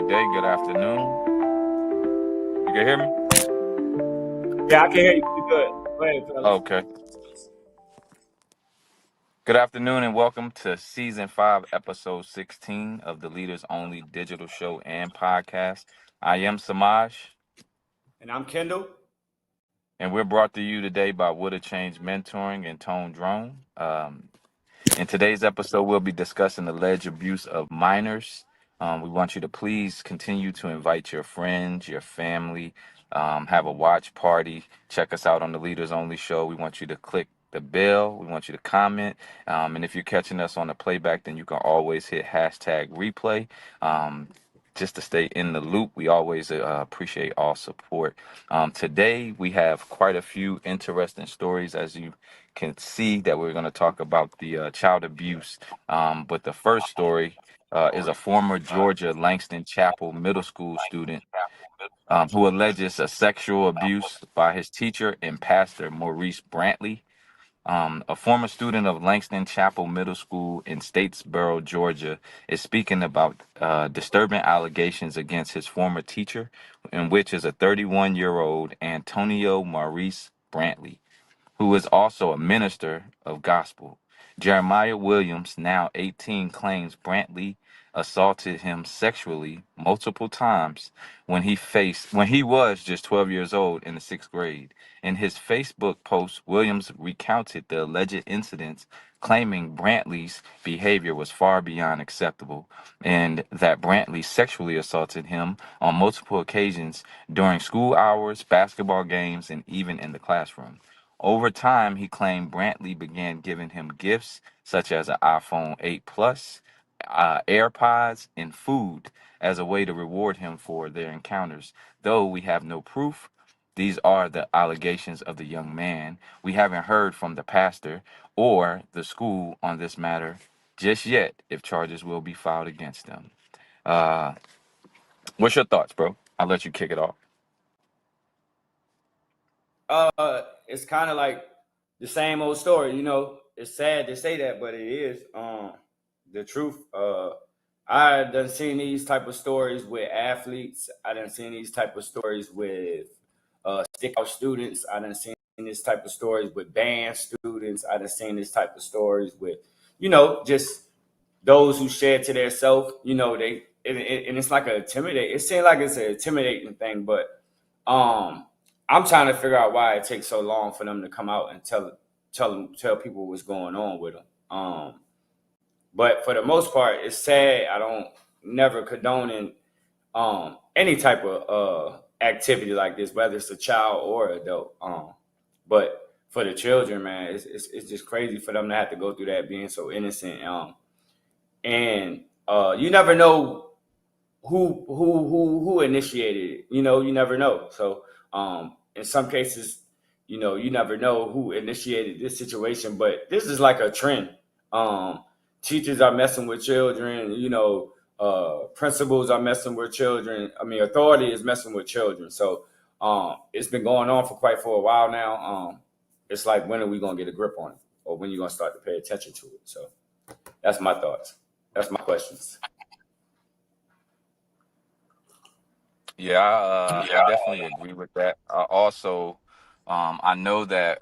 day, good afternoon. You can hear me? Yeah, I can hear you pretty good. Go ahead, fellas. Okay. Good afternoon and welcome to season 5, episode 16 of the Leaders Only digital show and podcast. I am Samaj, And I'm Kendall. and we're brought to you today by Would Have Changed Mentoring and Tone Drone. In today's episode, we'll be discussing alleged abuse of minors. We want you to please continue to invite your friends, your family, have a watch party. Check us out on the Leaders Only show. We want you to click the bell. We want you to comment. And if you're catching us on the playback, then you can always hit hashtag replay. Just to stay in the loop, we always appreciate all support. Today, we have quite a few interesting stories, as you can see, that we're going to talk about the child abuse. But the first story is a former Georgia Langston Chapel Middle School student who alleges a sexual abuse by his teacher and pastor, Maurice Brantley. A former student of Langston Chapel Middle School in Statesboro, Georgia, is speaking about disturbing allegations against his former teacher, in which is a 31-year-old Antonio Maurice Brantley, who is also a minister of gospel. Jeremiah Williams, now 18, claims Brantley assaulted him sexually multiple times when he was just 12 years old in the 6th grade. In his Facebook post, Williams recounted the alleged incidents, claiming Brantley's behavior was far beyond acceptable and that Brantley sexually assaulted him on multiple occasions during school hours, basketball games, and even in the classroom. Over time, he claimed Brantley began giving him gifts such as an iPhone 8 Plus, AirPods, and food as a way to reward him for their encounters. Though we have no proof, these are the allegations of the young man. We haven't heard from the pastor or the school on this matter just yet if charges will be filed against them. Uh, what's your thoughts, bro? I'll let you kick it off. It's kind of like the same old story, It's sad to say that, but it is the truth. I done seen these type of stories with athletes. I done seen these type of stories with stick out students. I done seen this type of stories with band students. I done seen this type of stories with, just those who share to their self. And it's like a intimidate. It seems like it's an intimidating thing, but I'm trying to figure out why it takes so long for them to come out and tell people what's going on with them. But for the most part, it's sad. I don't never condoning any type of activity like this, whether it's a child or adult. But for the children, man, it's just crazy for them to have to go through that being so innocent. And you never know who initiated it. You never know. So in some cases, you never know who initiated this situation, but this is like a trend. Teachers are messing with children, principals are messing with children. I mean, authority is messing with children. So it's been going on for a while now. It's like, when are we gonna get a grip on it, or when you gonna start to pay attention to it? So that's my thoughts. That's my questions. Yeah, I definitely agree with that. Also, I know that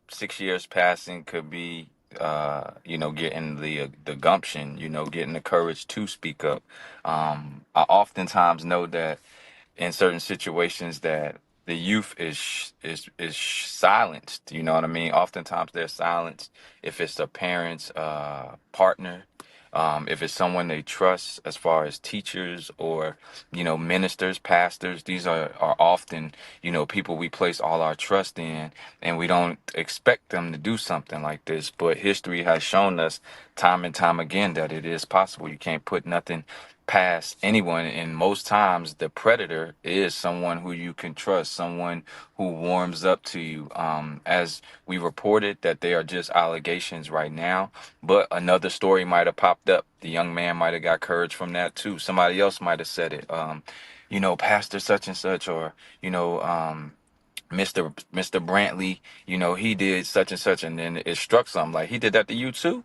6 years passing could be getting the gumption, getting the courage to speak up. I oftentimes know that in certain situations that the youth is silenced. You know what I mean? Oftentimes they're silenced if it's a parent's partner, if it's someone they trust, as far as teachers or ministers, pastors. These are often people we place all our trust in, and we don't expect them to do something like this. But history has shown us time and time again that it is possible. You can't put nothing past anyone, and most times the predator is someone who you can trust, someone who warms up to you. As we reported, that they are just allegations right now, but another story might have popped up. The young man might have got courage from that too. Somebody else might have said it, pastor such and such, or Mr. Brantley, he did such and such, and then it struck something like, he did that to you too.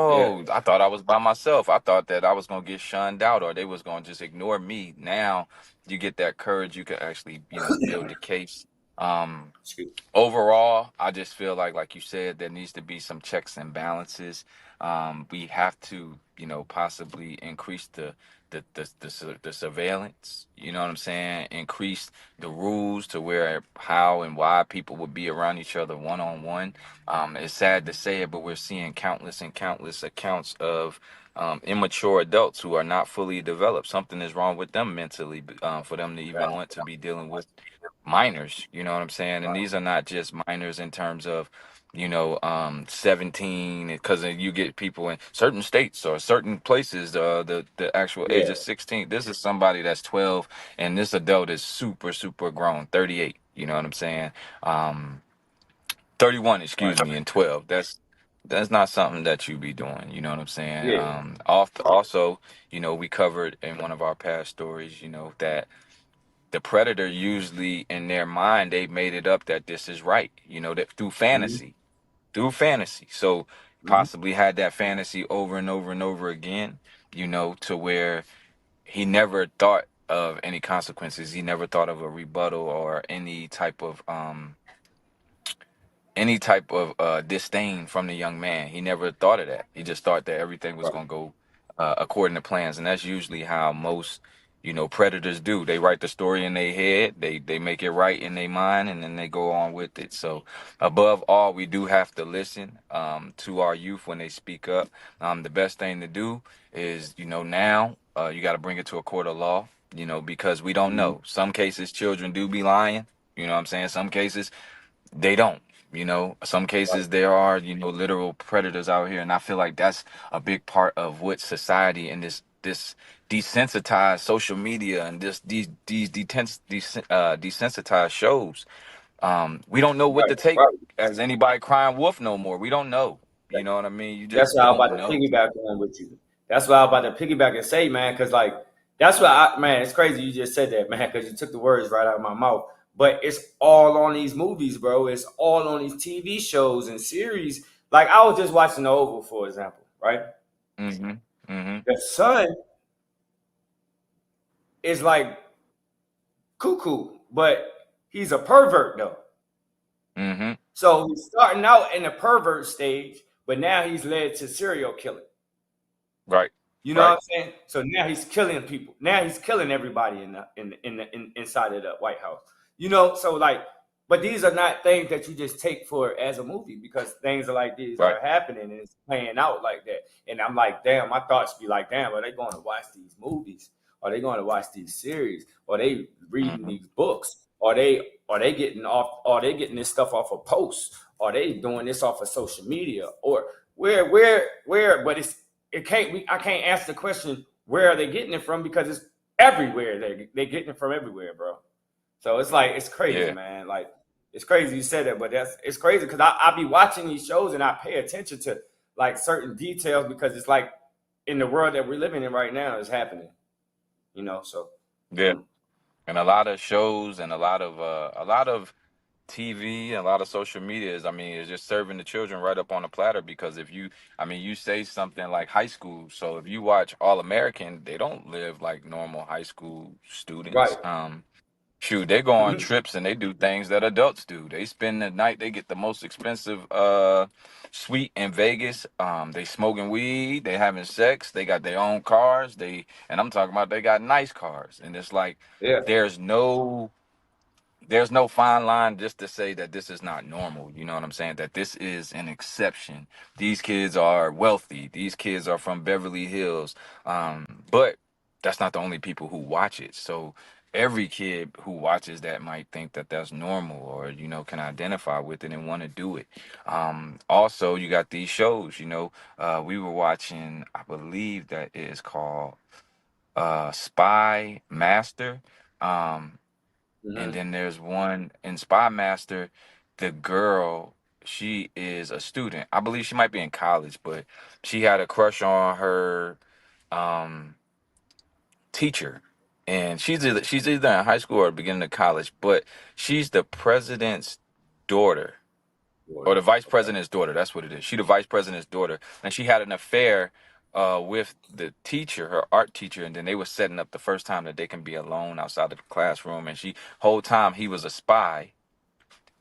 Yeah. Oh, I thought I was by myself. I thought that I was gonna get shunned out, or they was gonna just ignore me. Now you get that courage. You can actually, build the case. Um, Excuse Overall, I just feel like you said, there needs to be some checks and balances. We have to, possibly increase the surveillance. You know what I'm saying? Increase the rules to where how and why people would be around each other one on one. It's sad to say it, but we're seeing countless and countless accounts of immature adults who are not fully developed. Something is wrong with them mentally, for them to even want to be dealing with minors. You know what I'm saying? And these are not just minors in terms of 17, because you get people in certain states or certain places, the actual me. age Yeah. of 16. This is somebody that's 12, and this adult is super super grown, 38. You know what I'm saying? 31, Right. excuse me, and 12. That's not something that you be doing. You know what I'm saying? Yeah. Also, we covered in one of our past stories, that the predator usually in their mind, they made it up that this is right, that Hmm. through fantasy. So Hmm. possibly had that fantasy over and over and over again, to where he never thought of any consequences. He never thought of a rebuttal or any type of disdain from the young man. He never thought of that. He just thought that everything was Right. going to go according to plans, and that's usually how most predators do. They write the story in their head, they make it right in their mind, and then they go on with it. So above all, we do have to listen to our youth when they speak up. The best thing to do is, now you got to bring it to a court of law. Because we don't Hmm. know. Some cases, children do be lying. You know what I'm saying? Some cases they don't. Some Right. cases there are, literal predators out here, and I feel like that's a big part of what society and this desensitized social media and these desensitized shows. We don't know what Right. to take Right. as anybody crying wolf no more. We don't know. You know what I mean? You That's just what I'm don't about to know. piggyback on with you. That's what I'm about to piggyback and say, man, because like that's what man, it's crazy you just said that, man, because you took the words right out of my mouth. But it's all on these movies, bro. It's all on these TV shows and series. Like I was just watching The Oval, for example, right? Mm-hmm. Mm-hmm. The son is like cuckoo, but he's a pervert though. Mm-hmm. So he's starting out in the pervert stage, but now he's led to serial killing. Right. You know what Right. I'm saying? So now he's killing people. Now he's killing everybody inside of the White House. So like, but these are not things that you just take for as a movie because things are like these Right. are happening and it's playing out like that. And I'm like, damn, my thoughts be like, damn, are they going to watch these movies? Are they going to watch these series? Are they reading Mm-hmm. these books? Are they getting off? Are they getting this stuff off of posts? Are they doing this off of social media? Or where? But I can't ask the question where are they getting it from because it's everywhere. They getting it from everywhere, bro. So it's like it's crazy, Yeah. man. Like it's crazy you said that, but it's crazy because I be watching these shows and I pay attention to like certain details because it's like in the world that we're living in right now is happening. So Yeah. mm, And a lot of shows and a lot of TV and a lot of social media is, I mean, is just serving the children right up on a platter. Because if you, I mean, you say something like high school. So if you watch All American, they don't live like normal high school students. right. Shoot, they go on Mhm. trips and they do things that adults do. They spend the night, they get the most expensive suite in Vegas. They smoking weed, they having sex, they got their own cars. And I'm talking about they got nice cars. And it's like Yeah. there's no there's no fine line just to say that this is not normal. You know what I'm saying? That this is an exception. These kids are wealthy. These kids are from Beverly Hills. But that's not the only people who watch it. So every kid who watches that might think that that's normal, or can identify with it and want to do it. Also, you got these shows. We were watching, I believe that it is called Spy Master. Um, and Hmm. then there's one in Spy Master, the girl, she is a student. I believe she might be in college, but she had a crush on her um teacher. And she's either in high school or beginning of college, but she's the president's daughter. or daughter. the vice Okay. president's daughter. That's what it is. She the vice president's daughter, and she had an affair with the teacher, her art teacher, and then they were setting up the first time that they can be alone outside of the classroom. And she whole time he was a spy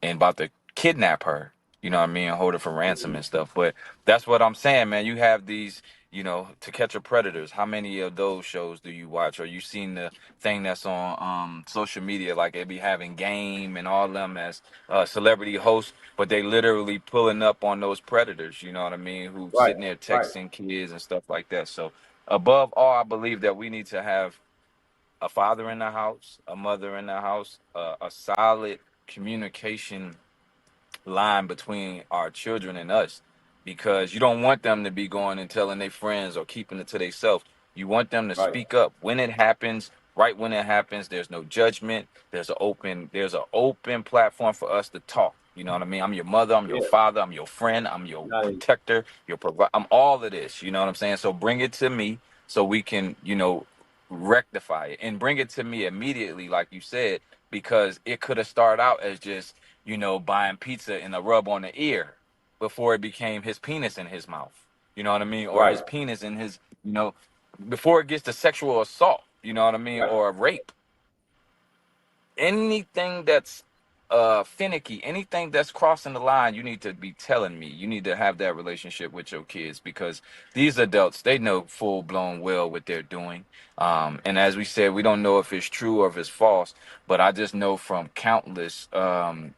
and about to kidnap her, you know what I mean, hold her for ransom and stuff. But that's what I'm saying, man. You have these, To Catch a Predators. How many of those shows do you watch? Or you seen the thing that's on social media, like they be having Game and all them as celebrity hosts, but they literally pulling up on those predators, you know what I mean, who Right. sitting there Right. texting kids and stuff like that. So above all, I believe that we need to have a father in the house, a mother in the house, a solid communication line between our children and us, because you don't want them to be going and telling their friends or keeping it to themselves. You want them to Right. speak up when it happens, right when it happens. There's no judgment. There's an open platform for us to talk. You know what I mean? I'm your mother, I'm your Yeah. father, I'm your friend, I'm your Not a, protector, your provider. I'm all of this. You know what I'm saying? So bring it to me so we can, rectify it, and bring it to me immediately, like you said, because it could have started out as just buying pizza and a rub on the ear before it became his penis in his mouth. You know what I mean? Or right. his penis in his, before it gets to sexual assault, you know what I mean? Right. Or rape. Anything that's finicky, anything that's crossing the line, you need to be telling me. You need to have that relationship with your kids, because these adults, they know full blown well what they're doing. And as we said, we don't know if it's true or if it's false, but I just know from countless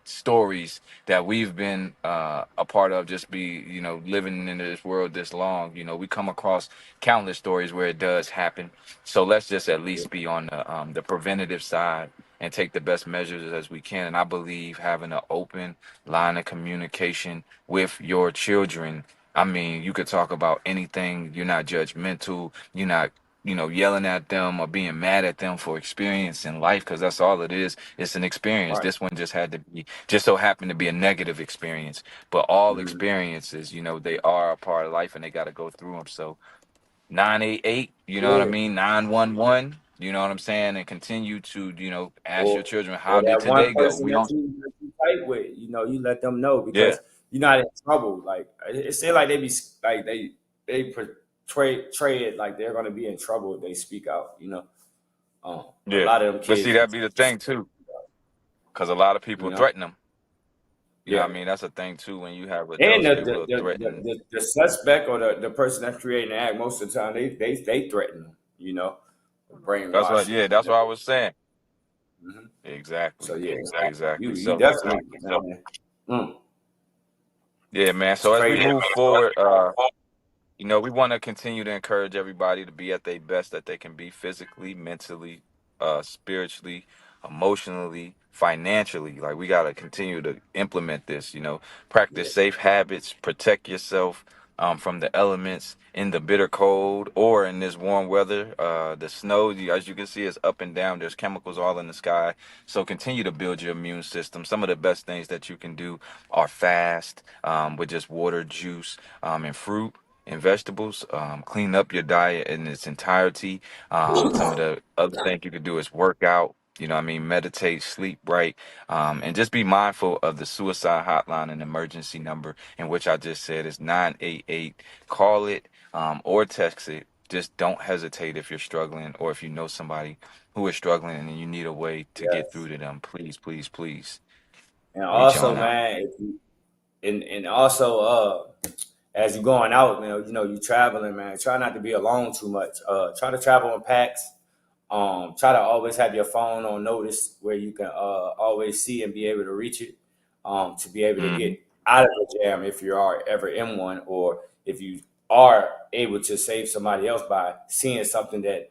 stories that we've been a part of, just living in this world this long. We come across countless stories where it does happen. So let's just at Yeah. least be on the preventative side and take the best measures as we can. And I believe having an open line of communication with your children. I mean, you could talk about anything. You're not judgmental. You're not, yelling at them or being mad at them for experience in life, because that's all it is. It's an experience. Right. This one just so happened to be a negative experience. But all Mhm. experiences, they are a part of life and they got to go through them. So 988, you know what I Yeah. mean? 911, you know what I'm saying? And continue to, ask your Or children, how or did that one today go? person We don't, that you fight with, you let them know yeah, because you're not in trouble. Like it seems like like they portray it like they're gonna be in trouble if they speak out. A yeah. lot of them But see, kids, that be the thing too, because a lot of people you know, threaten them. You know yeah. what I mean? That's a thing too. When you have And adults, they will threaten. the suspect or the person that's creating the act most of the time they threaten them, That's what, brainwashing yeah, them. that's what I was saying. Hmm. Exactly. So yeah, Exactly. you So, definitely, man. yeah, man. It's So as we crazy. move forward, we want to continue to encourage everybody to be at their best that they can be physically, mentally, spiritually, emotionally, financially. Like we got to continue to implement this, Yeah. practice safe habits, protect yourself from the elements in the bitter cold or in this warm weather. The snow, as you can see, is up and down. There's chemicals all in the sky. So continue to build your immune system. Some of the best things that you can do are fast with just water, juice, and fruit and vegetables. Clean up your diet in its entirety. Some of the other things you could do is work out. You know what I mean? Meditate, sleep right, and just be mindful of the suicide hotline and emergency number, in which I just said is 988. Call it or text it. Just don't hesitate if you're struggling or if you know somebody who is struggling and you need a way to get through Yes. to them. Please, please, please And reach also, on out. man, if you and also as you're going out, man, you traveling, man, try not to be alone too much. Try to travel in packs. Try to always have your phone on notice where you can always see and be able to reach it. To be able to Hmm. get out of the jam if you are ever in one, or if you are able to save somebody else by seeing something they're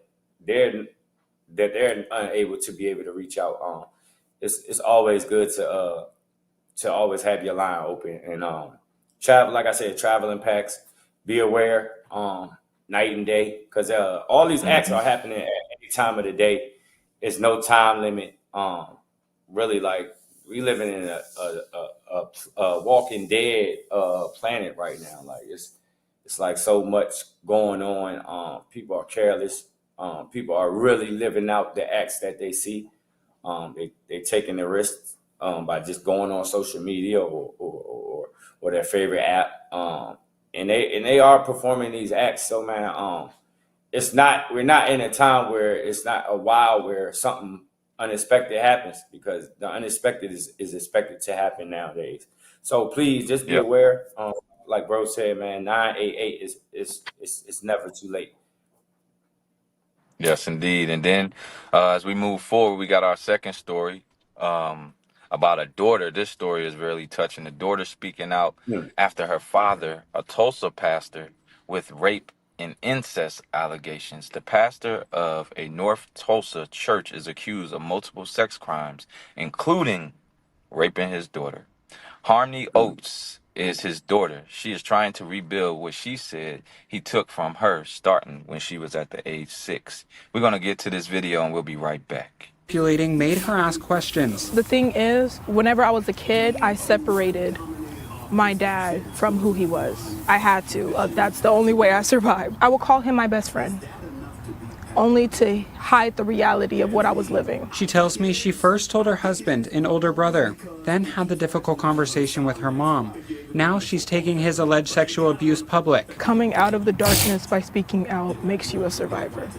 they're unable to be able to reach out. It's always good to always have your line open and travel. Like I said, traveling packs. Be aware, night and day, because all these acts Hmm. are happening at any time of the day. It's no time limit. Really, like we living in a Walking Dead planet right now. Like it's like so much going on. People are careless. People are really living out the acts that they see. They taking the risks by just going on social media or or their favorite app. And they are performing these acts. So man, it's not we're not in a time where it's not a while where something unexpected happens, because the unexpected is expected to happen nowadays. So please just be Yep. aware. Like bro said, man, 988 is never too late. Yes, indeed. And then as we move forward, we got our second story um, about a daughter. This story is really touching. The daughter speaking out Hmm. after her father, a Tulsa pastor, with rape and incest allegations. The pastor of a North Tulsa church is accused of multiple sex crimes, including raping his daughter. Harmony Hmm. Oates is his daughter. She is trying to rebuild what she said he took from her starting when she was at the age 6. We're going to get to this video and we'll be right back. Manipulating made her ask questions. The thing is, whenever I was a kid, I separated my dad from who he was. I had to. That's the only way I survived. I would call him my best friend, only to hide the reality of what I was living. She tells me she first told her husband, an older brother, then had the difficult conversation with her mom. Now she's taking his alleged sexual abuse public. Coming out of the darkness by speaking out makes you a survivor.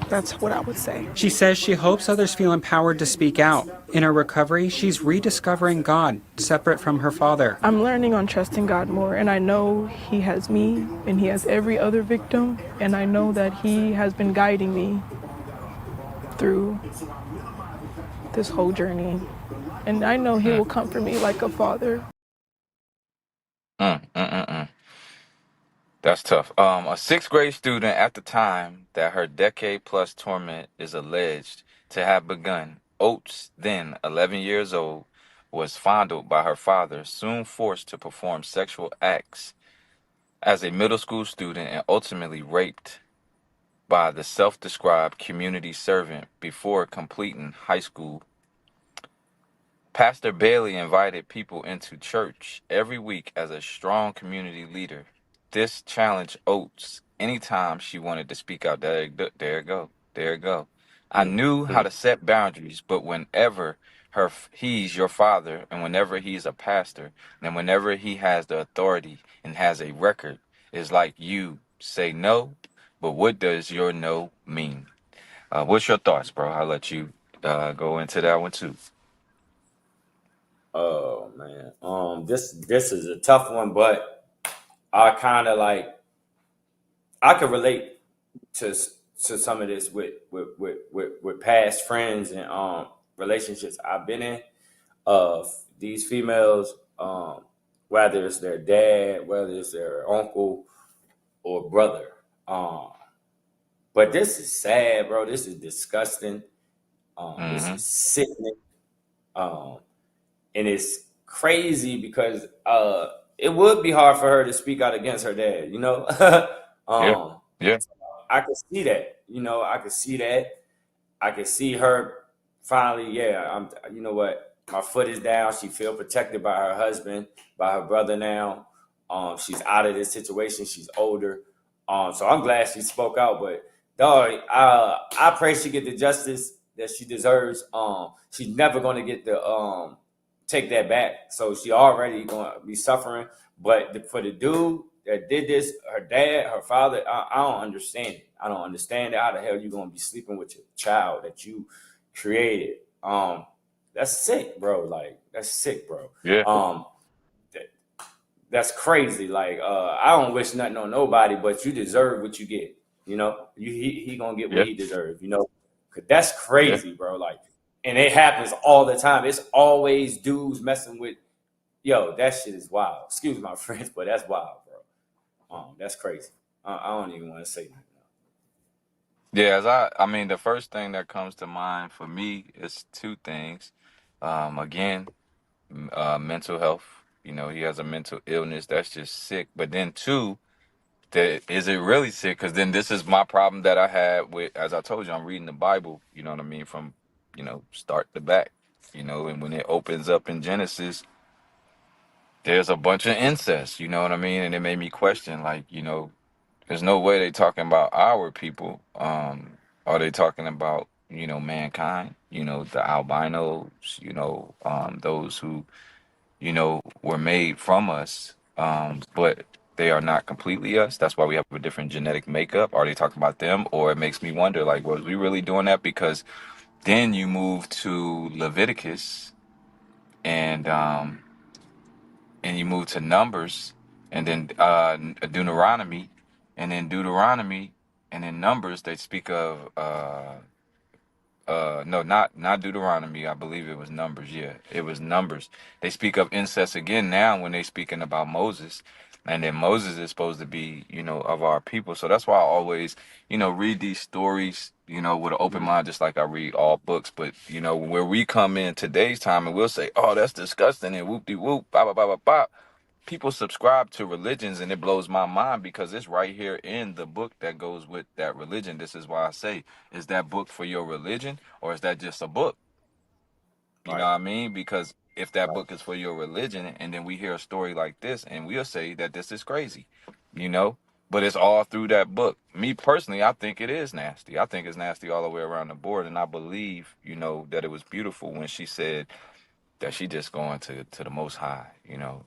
That's what I would say. She says she hopes others feel empowered to speak out. In her recovery, she's rediscovering God, separate from her father. I'm learning on trusting God more, and I know He has me, and He has every other victim, and I know that He has been guiding me through this whole journey. And I know He will comfort me like a father. Mm, mm, mm, mm. That's tough. A sixth grade student at the time that her decade plus torment is alleged to have begun, Oates, then 11 years old, was fondled by her father, soon forced to perform sexual acts as a middle school student, and ultimately raped by the self described community servant before completing high school. Pastor Bailey invited people into church every week as a strong community leader. This challenged Oates anytime she wanted to speak out. There you go. There you go. I knew how to set boundaries, but whenever he's your father, and whenever he's a pastor, and whenever he has the authority and has a record, it's like you say no, but what does your no mean? What's your thoughts, bro? I'll let you go into that one too. Oh man, this is a tough one, but I kind of like I could relate to some of this with past friends and relationships I've been in of these females, whether it's their dad, whether it's their uncle or brother. Um, but this is sad, bro. This is disgusting. This Mm-hmm. is sickening. Um, and it's crazy because it would be hard for her to speak out against her dad, you know. Yeah. um, Yeah. I could see that, you know. I could see that. I could see her finally. Yeah, You know what? My foot is down. She feel protected by her husband, by her brother now. She's out of this situation. She's older. So I'm glad she spoke out. But dog, I pray she get the justice that she deserves. She's never gonna get the take that back. So she already gonna be suffering. But for the dude that did this, her dad, her father, I don't understand it. I don't understand it. How the hell you gonna be sleeping with your child that you created? That's sick, bro. Like that's sick, bro. Yeah. That, that's crazy. Like I don't wish nothing on nobody, but you deserve what you get. You know, he gonna get what Yeah. he deserves. You know, 'cause that's Yeah. crazy, bro. Like, and it happens all the time. It's always dudes messing with. Yo, that shit is wild. Excuse my French, but that's wild, bro. That's crazy. I don't even want to say that. Yeah. I mean, the first thing that comes to mind for me is two things. Again, mental health. You know, he has a mental illness. That's just sick. But then two, that is it really sick? Because then this is my problem that I had with, as I told you, I'm reading the Bible. You know what I mean, from start to back. You know, and when it opens up in Genesis, there's a bunch of incest. You know what I mean, and it made me question, like, there's no way they talking about our people. Are they talking about, mankind? The albinos, those who were made from us, but they are not completely us. That's why we have a different genetic makeup. Are they talking about them? Or it makes me wonder, like, was we really doing that? Because then you move to Leviticus and you move to Numbers, and then Deuteronomy, and then Deuteronomy, and then Numbers. They speak of no, not Deuteronomy. I believe it was Numbers. Yeah, it was Numbers. They speak of incest again now when they speaking about Moses, and then Moses is supposed to be, of our people. So that's why I always, read these stories, with an open mind, just like I read all books. But where we come in today's time, and we'll say, "Oh, that's disgusting," and whoop de whoop, bop bop bop bop bop. People subscribe to religions, and it blows my mind because it's right here in the book that goes with that religion. This is why I say, is that book for your religion, or is that just a book? You know Right. what I mean? Because if that book is for your religion, and then we hear a story like this, and we'll say that this is crazy, you know but it's all through that book. Me personally, I think it is nasty. I think it's nasty all the way around the board, and I believe, that it was beautiful when she said that she just going to the most high.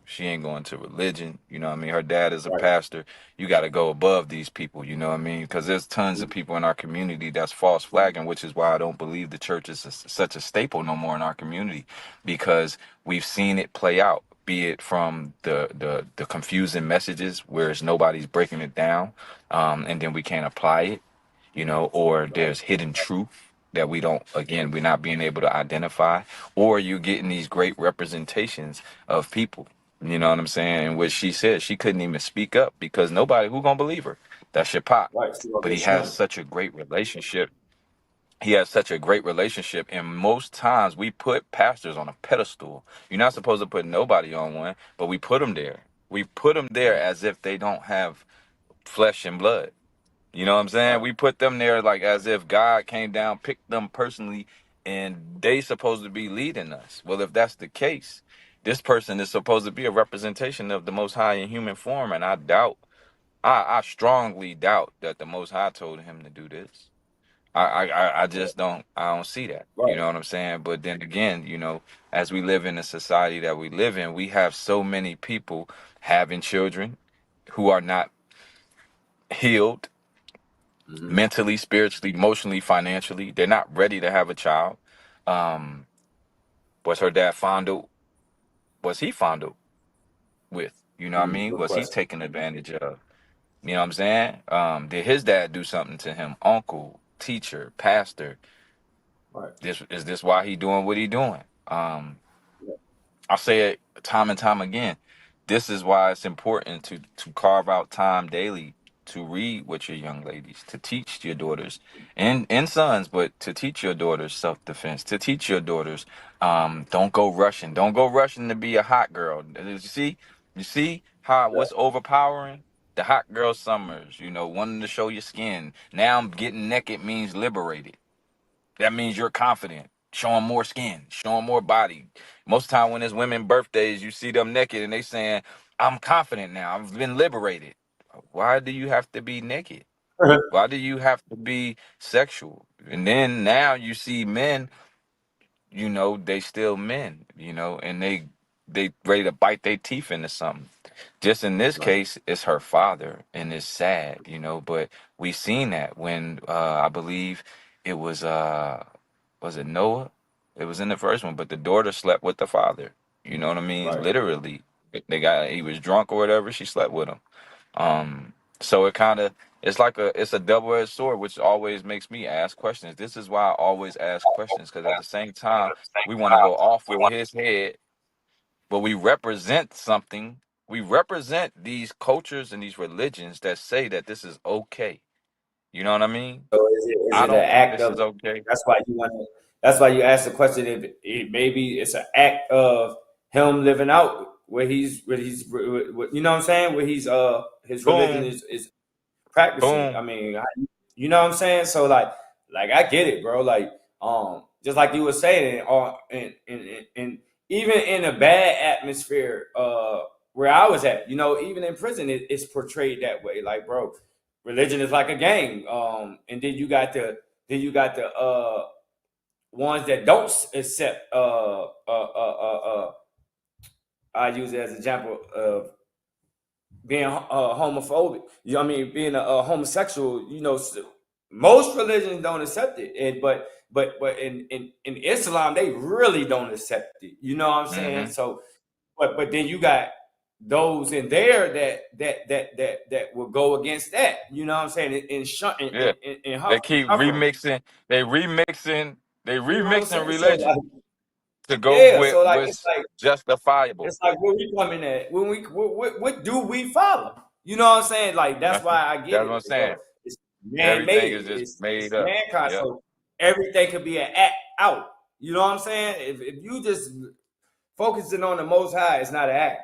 She ain't going to religion. What I mean? Her dad is a Right. pastor. You got to go above these people. What I mean? Because there's tons of people in our community that's false flagging, which is why I don't believe the church is such a staple no more in our community, because we've seen it play out, be it from the confusing messages where it's nobody's breaking it down, and then we can't apply it, or Right. there's hidden truth that we're not being able to identify, or you're getting these great representations of people. You know what I'm saying? And what she said, she couldn't even speak up because nobody who gonna believe her. That's your pop. Right. She gonna But get shunned. he has such a great relationship, and most times we put pastors on a pedestal. You're not supposed to put nobody on one, but we put them there. We put them there Right. as if they don't have flesh and blood. You know what I'm saying? Right. We put them there like as if God came down, picked them personally, and they supposed to be leading us. Well, if that's the case, this person is supposed to be a representation of the Most High in human form, and I strongly doubt that the Most High told him to do this. I just don't see that. You Right. know what I'm saying? But then again, as we live in the society that we live in, we have so many people having children who are not healed Mm-hmm. mentally, spiritually, emotionally, financially. They're not ready to have a child. Um, was her dad fondled? Was he fondled with? You know what I mean? Good Was he question. taken advantage of? You know what I'm saying? Did his dad do something to him? Uncle, teacher, pastor. Right. This why he doing what he doing? Yeah. I say it time and time again. This is why it's important to carve out time daily to read with your young ladies, to teach your daughters and sons, but to teach your daughters self-defense, to teach your daughters, don't go rushing. Don't go rushing to be a hot girl. You see how Yeah. what's overpowering? The hot girl summers, wanting to show your skin. Now getting naked means liberated. That means you're confident, showing more skin, showing more body. Most of the time when it's women birthdays, you see them naked and they saying, I'm confident now. I've been liberated. Why do you have to be naked? Why do you have to be sexual? And then now you see men, they still men, and they ready to bite their teeth into something. Just in this Right. case, it's her father, and it's sad, but we seen that when I believe it was it Noah? It was in the first one, but the daughter slept with the father. You know what I mean? Right. Literally. He was drunk or whatever, she slept with him. So it's a double-edged sword, which always makes me ask questions. This is why I always ask questions, because at the same time, we want to go off with his head, but we represent something. We represent these cultures and these religions that say that this is okay. You know what I mean? So is I it an don't think act this of? is okay. That's why you want to. That's why you ask the question if maybe it's an act of him living out you know what I'm saying, where he's his religion Boom, is practicing. I boom, mean, you know what I'm saying? So like I get it, bro. Like just like you were saying, and even in a bad atmosphere, where I was at, even in prison, it's portrayed that way. Like, bro, religion is like a game. And then you got the ones that don't accept I use it as an example of being homophobic. You know what I mean? Being a homosexual. You know, most religions don't accept it, and but in Islam they really don't accept it. You know what I'm saying? Mm-hmm. So, but then you got those in there that will go against that. You know what I'm saying? Yeah. In They keep hovering. remixing. They You know what I'm remixing saying? So religion like, to go yeah. with So like, what's justifiable. it's like where we coming at when we what do we follow? You know what I'm saying? Like that's That's why I get that's what it. I'm saying. It's man Everything is made. just It's made up. mankind. Yep. So everything could be an act out. You know what I'm saying? If you just focusing on the Most High, it's not an act.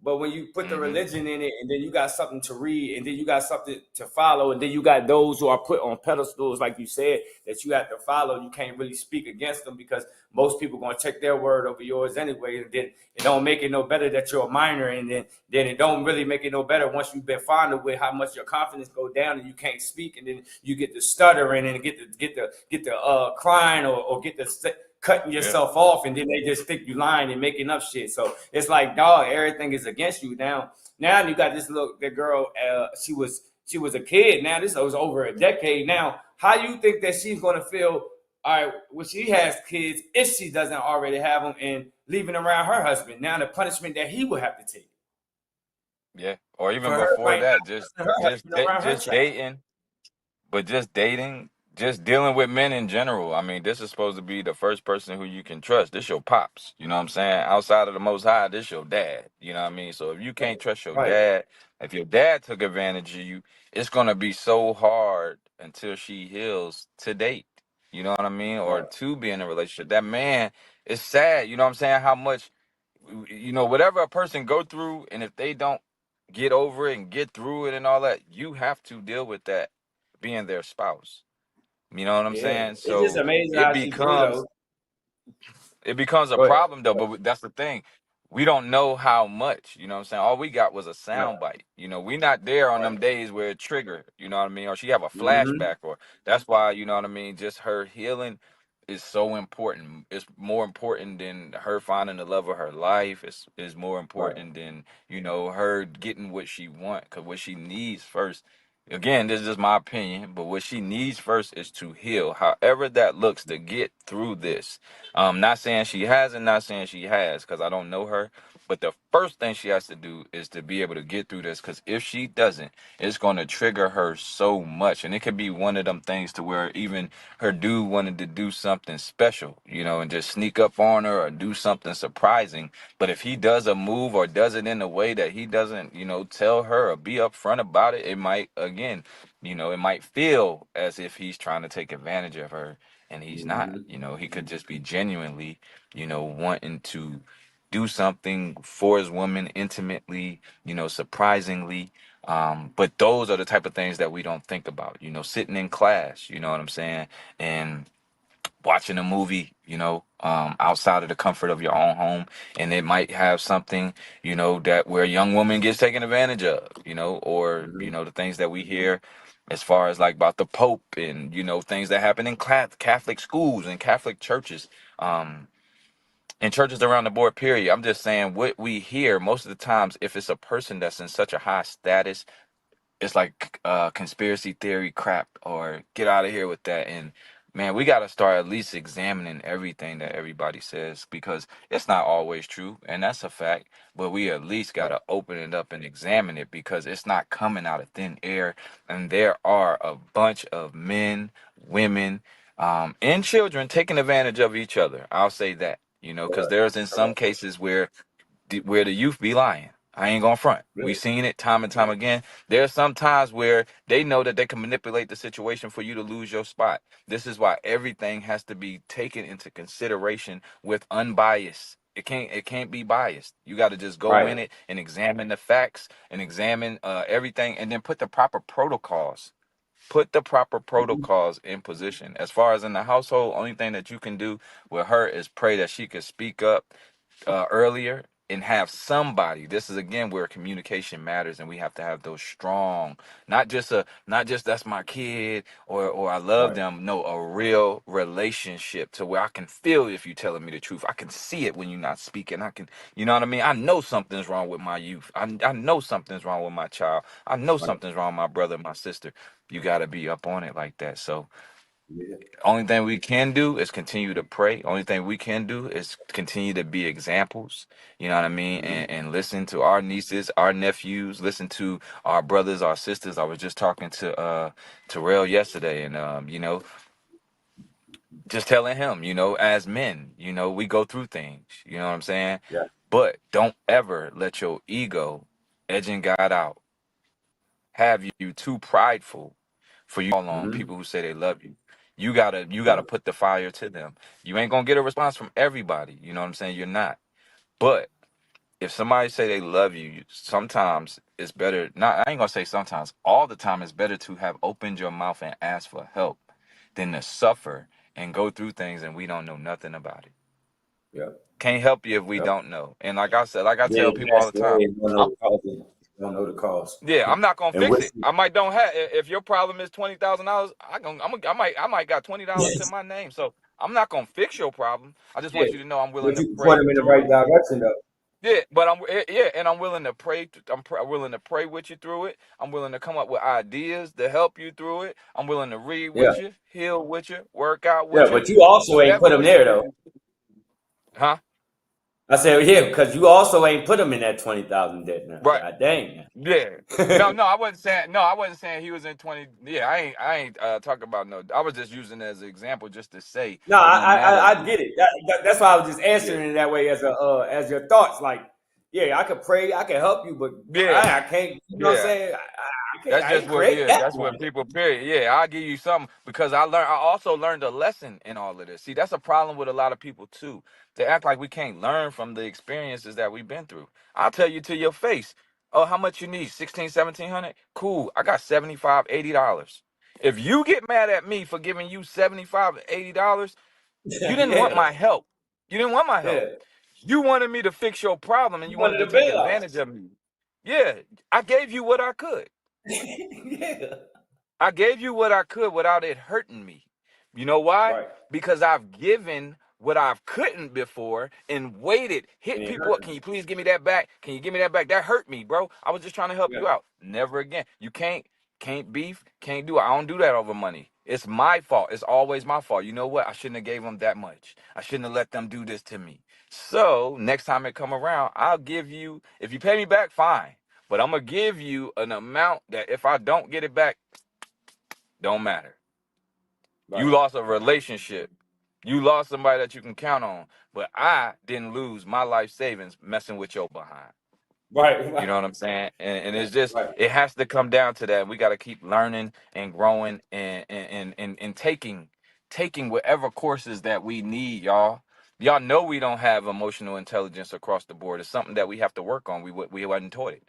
But when you put the Mm-hmm. religion in it, and then you got something to read, and then you got something to follow, and then you got those who are put on pedestals, like you said, that you have to follow. You can't really speak against them because most people gonna take their word over yours anyway. And then it don't make it no better that you're a minor, and then it don't really make it no better once you've been fondled with how much your confidence go down and you can't speak, and then you get the stuttering and get the crying or get the cutting Yeah. yourself off, and then they just think you lying and making up shit. So it's like, dog, everything is against you now. Now you got this little the girl. She was a kid. Now this was over a decade. Now, how you think that she's gonna feel? All right, when she has kids, if she doesn't already have them, and leaving around her husband. Now the punishment that he will have to take Yeah. Or for even her before right that, now, her husband around her just child. dating. But just dating, just dealing with men in general. I mean, this is supposed to be the first person who you can trust. This your pops. You know what I'm saying? Outside of the Most High, this your dad. You know what I mean? So if you can't trust your Right. dad, if your dad took advantage of you, it's gonna be so hard until she heals to date. You know what I mean? Or Right. to be in a relationship. That man is sad. You know what I'm saying? How much whatever a person go through, and if they don't get over it and get through it and all that, you have to deal with that being their spouse. You know what I'm Yeah. saying? It's just So amazing it how she grew becomes though. it becomes a Go ahead. problem though, but that's the thing. We don't know how much, you know what I'm saying? All we got was a Right. sound bite. We not there on Right. them days where it trigger, you know what I mean? Or she have a Mm-hmm. flashback, or that's why, you know what I mean, just her healing is so important. It's more important than her finding the love of her life. It's more Right. important than, her getting what she want. Cause what she needs first, again, this is just my opinion, but what she needs first is to heal. However that looks to get through this. Not saying she hasn't, not saying she has, because I don't know her. But the first thing she has to do is to be able to get through this, because if she doesn't, it's going to trigger her so much. And it could be one of them things to where even her dude wanted to do something special, and just sneak up on her or do something surprising. But if he does a move or does it in a way that he doesn't, tell her or be upfront about it, it might, again, it might feel as if he's trying to take advantage of her, and he's not. Mm-hmm. He could just be genuinely, wanting to do something for his woman intimately, surprisingly. But those are the type of things that we don't think about. Sitting in class, you know what I'm saying, and watching a movie, outside of the comfort of your own home, and it might have something, that where a young woman gets taken advantage of, or Mm-hmm. the things that we hear as far as like about the Pope, and things that happen in Catholic schools and Catholic churches, and churches around the board. Period. I'm just saying what we hear most of the times. If it's a person that's in such a high status, it's like conspiracy theory crap, or get out of here with that. And man, we got to start at least examining everything that everybody says, because it's not always true, and that's a fact. But we at least got to open it up and examine it, because it's not coming out of thin air. And there are a bunch of men, women, and children taking advantage of each other. I'll say that, because there's in some cases where the youth be lying. I ain't gonna front. We Right. seen it time and time again. There's some times where they know that they can manipulate the situation for you to lose your spot. This is why everything has to be taken into consideration with unbiased. It can't be biased. You got to just go Right. in it and examine the facts and examine everything, and then put the proper protocols. Put the proper Mhm. protocols in position. As far as in the household, only thing that you can do with her is pray that she could speak up earlier, and have somebody. This is again where communication matters, and we have to have those strong, not just that's my kid or I love Right. them. No, a real relationship to where I can feel if you're telling me the truth. I can see it when you're not speaking. I can, you know what I mean? I know something's wrong with my youth. I know something's wrong with my child. I know Right. something's wrong with my brother, my sister. You got to be up on it like that. So Yeah. only thing we can do is continue to pray. Only thing we can do is continue to be examples. You know what I mean? Mhm. And listen to our nieces, our nephews, listen to our brothers, our sisters. I was just talking to Terrell yesterday, and just telling him, as men, we go through things. You know what I'm saying? Yeah. But don't ever let your ego edging God out have you too prideful for you all on Hmm. people who say they love you. You gotta Right. put the fire to them. You ain't gonna get a response from everybody. You know what I'm saying? You're not. But if somebody say they love you, sometimes it's better. Not I ain't gonna say sometimes. All the time, it's better to have opened your mouth and asked for help than to suffer and go through things and we don't know nothing about it. Yeah. Can't help you if we Yep. don't know. And like I said, like I Then tell you people all pass the away time, and don't know the cause. Don't know the cause. yeah, I'm not gonna And fix what's it. I might don't have. If your problem is $20,000, I might got $20 to my name. So I'm not gonna fix your problem. I just yeah, want you to know I'm willing but to you can pray point them you in the through right it. direction, though. Yeah, but and I'm willing to pray. I'm willing to pray with you through it. I'm willing to come up with ideas to help you through it. I'm willing to read Yeah. with you, heal with you, work out Yeah, with you, but you also ain't put whatever them we need there to though. do. Huh? I said, yeah, because you also ain't put them in that 20,000 debt now. Right. God dang. Yeah. No, I wasn't saying he was in 20. Yeah, I ain't talking about no. I was just using it as an example just to say No, it don't matter. I get it. That's why I was just Yeah. answering it that way as your thoughts. Like, yeah, I could pray, I can help you, but Yeah. I can't. You know what I'm Yeah. saying? I can't. That's I just ain't what, create yeah, that that's one. what people, period. Yeah, I'll give you something because I also learned a lesson in all of this. See, that's a problem with a lot of people too. They act like we can't learn from the experiences that we've been through. I'll tell you to your face. Oh, how much you need? 16, 1700? Cool. I got 75, $80. If you get mad at me for giving you 75, $80, you didn't want Yeah, my help. You didn't want my help. yeah. You wanted me to fix your problem and You you wanted to wanted a take bailout. advantage of me. Yeah, I gave you what I could. Yeah. I gave you what I could without it hurting me. You know why? Right. Because I've given what I've couldn't before and waited, It hit ain't people up. hurting Can you. you please give me that back? Can you give me that back? That hurt me, bro. I was just trying to help Yeah. you out. Never again. You can't beef, can't do it. I don't do that over money. It's my fault. It's always my fault. You know what? I shouldn't have gave them that much. I shouldn't have let them do this to me. So next time it come around, I'll give you, if you pay me back, fine. But I'm gonna give you an amount that if I don't get it back, don't matter. You Right. lost a relationship. You lost somebody that you can count on. But I didn't lose my life savings messing with your behind. Right. You Right. know what I'm saying? And it's just Right. it has to come down to that. We got to keep learning and growing and taking whatever courses that we need, y'all. Y'all know we don't have emotional intelligence across the board. It's something that we have to work on. We wasn't taught it.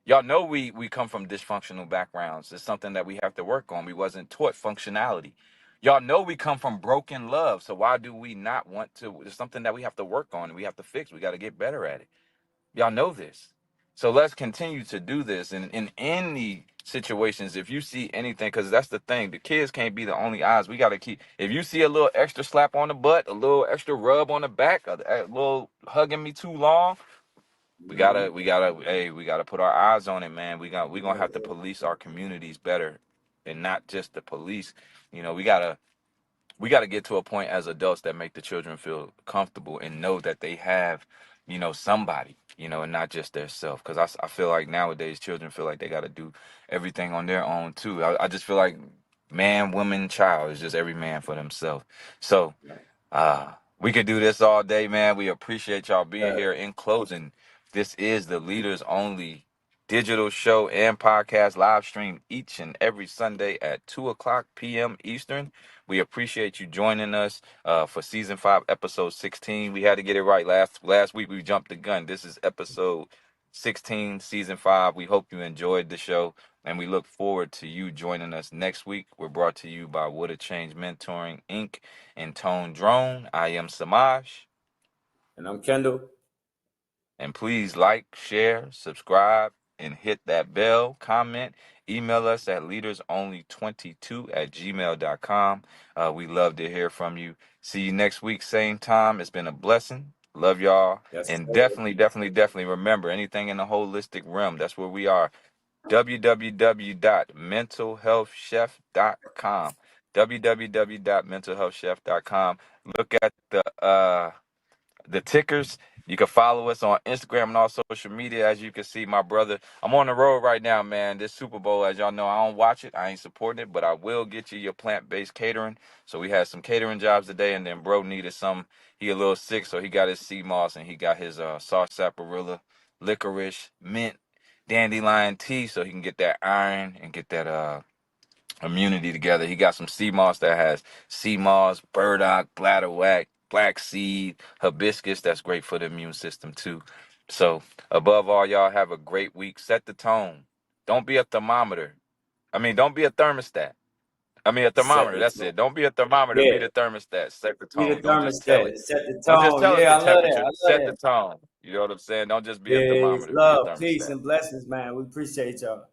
Y'all know we come from dysfunctional backgrounds. It's something that we have to work on. We wasn't taught functionality. Y'all know we come from broken love. So why do we not want to? It's something that we have to work on and we have to fix. We got to get better at it. Y'all know this. So let's continue to do this. And in any situations, if you see anything, because that's the thing, the kids can't be the only eyes. We got to keep, if you see a little extra slap on the butt, a little extra rub on the back, a little hugging me too long, Hmm. we gotta put our eyes on it, man. We gonna Yeah. have to police our communities better, and not just the police. We gotta get to a point as adults that make the children feel comfortable and know that they have, somebody, and not just their self. Because I feel like nowadays children feel like they gotta do everything on their own too. I just feel like man, woman, child is just every man for themselves. So we could do this all day, man. We appreciate y'all being Yeah. here. In closing, this is the Leaders Only digital show and podcast live stream each and every Sunday at 2 o'clock p.m. Eastern. We appreciate you joining us for season 5, episode 16. We had to get it right. Last week we jumped the gun. This is episode 16, season 5. We hope you enjoyed the show. And we look forward to you joining us next week. We're brought to you by Would a Change Mentoring, Inc. and Tone Drone. I am Samaj. And I'm Kendall. And please like, share, subscribe, and hit that bell, comment, email us at leadersonly22@gmail.com. We love to hear from you. See you next week, same time. It's been a blessing. Love y'all. Yes, And sir. definitely remember anything in the holistic realm. That's where we are. www.mentalhealthchef.com. www.mentalhealthchef.com. Look at the tickers. You can follow us on Instagram and all social media. As you can see, my brother, I'm on the road right now, man. This Super Bowl, as y'all know, I don't watch it. I ain't supporting it, but I will get you your plant-based catering. So we had some catering jobs today, and then bro needed some. He a little sick, so he got his sea moss and he got his sauce saparilla, licorice, mint, dandelion tea, so he can get that iron and get that immunity together. He got some sea moss that has sea moss, burdock, bladderwhack, black seed, hibiscus. That's great for the immune system too. So above all, y'all have a great week. Set the tone. Don't be a thermometer. Don't be a thermostat. A Set thermometer. the That's tone. it. Don't be a thermometer. Yeah. Be the thermostat. Set the Be the tone. Don't just tell thermostat. it. Set the Don't just tone. tell us Yeah, the I love that. temperature. I love Set the that. tone. You know what I'm saying? Don't just be a Peace, thermometer. Be a love, peace, thermostat. and blessings, man. We appreciate y'all.